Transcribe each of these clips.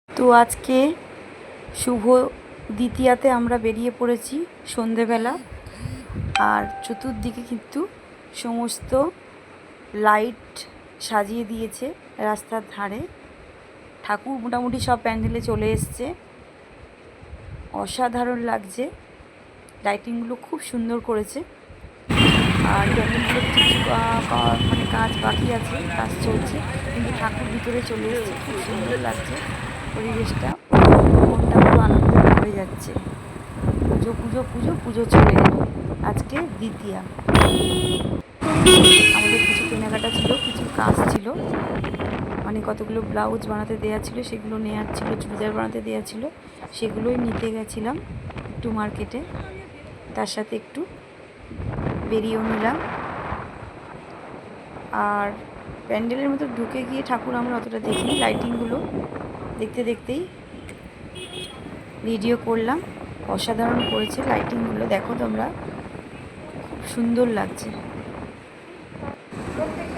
তো আজকে শুভ দ্বিতীয়াতে আমরা বেরিয়ে পড়েছি সন্ধেবেলা। আর চতুর্দিকে কিন্তু সমস্ত লাইট সাজিয়ে দিয়েছে রাস্তার ধারে। ঠাকুর মোটামুটি সব প্যান্ডেলে চলে এসছে, অসাধারণ লাগছে। লাইটিংগুলো খুব সুন্দর করেছে। আর প্যান্ডেলগুলো কিছু মানে কাজ বাকি আছে, কাজ চলছে, কিন্তু ঠাকুর ভিতরে চলে এসছে। খুব সুন্দর লাগছে পরিবেশটা, মনটা পুরো আনন্দে ভরে যাচ্ছে। পুজো পুজো পুজো পুজো চলে এলো, আজকে দ্বিতীয়া। আমাদের কিছু কেনাকাটা ছিল, কিছু কাজ ছিল, মানে কতগুলো ব্লাউজ বানাতে দেওয়া ছিল, সেগুলো নেওয়ার ছিল, চুড়িদার বানাতে দেওয়া ছিল, সেগুলোই নিতে গেছিলাম একটু মার্কেটে। তার সাথে একটু বেরিয়েও নিলাম। আর প্যান্ডেলের মতো ঢুকে গিয়ে ঠাকুর আমরা অতটা দেখিনি, লাইটিংগুলো দেখতে দেখতেই ভিডিও করলাম। অসাধারণ করেছে লাইটিংগুলো, দেখো তোমরা, খুব সুন্দর লাগছে।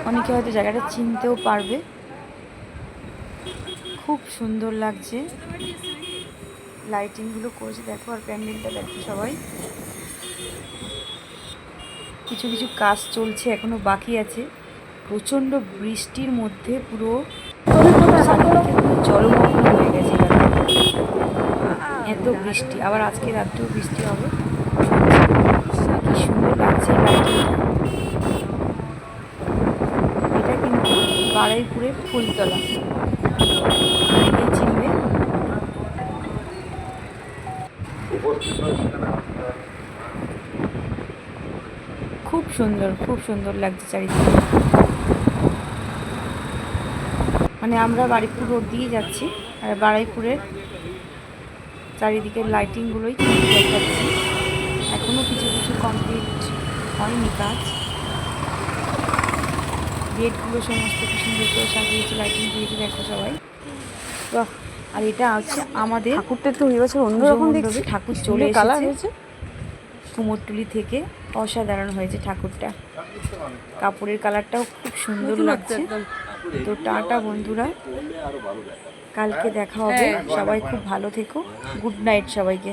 অনেকে হয়তো জায়গাটা চিনতেও পারবে, খুব সুন্দর লাগছে লাইটিংগুলো করেছে, দেখো। আর প্যান্ডেলটা দেখো সবাই। কিছু কিছু কাজ চলছে, এখনো বাকি আছে। প্রচণ্ড বৃষ্টির মধ্যে পুরো চারিদিকে পুরো জলমগ্ন হয়ে গেছে, এত বৃষ্টি। আবার আজকে রাত্রেও বৃষ্টি হবে। কি সুন্দর লাগছে লাইটিংটা। এটা কিন্তু বারুইপুরের ফুলতলা, অনেকেই চিনবে। খুব সুন্দর, খুব সুন্দর লাগছে চারিদিকে। মানে আমরা বারুইপুর রোড দিয়ে যাচ্ছি, আর বারুইপুরের চারিদিকের লাইটিংগুলোই দেখাচ্ছি। এখনও কিছু কিছু কমপ্লিট হয়নি কাজ। গেটগুলো সমস্ত কি সুন্দর করে সাজিয়েছে, লাইটিং দিয়েছে, দেখো সবাই। বাহ! আর এটা হচ্ছে আমাদের ঠাকুরটা তো এই বছর অন্যরকম দেখছি, ঠাকুর চলে এসেছে কুমোরটুলি থেকে। অসাধারণ হয়েছে ঠাকুরটা, কাপড়ের কালারটাও খুব সুন্দর লাগছে। তো টাটা বন্ধুরা, কালকে দেখা হবে। সবাই খুব ভালো থেকো। গুড নাইট সবাইকে।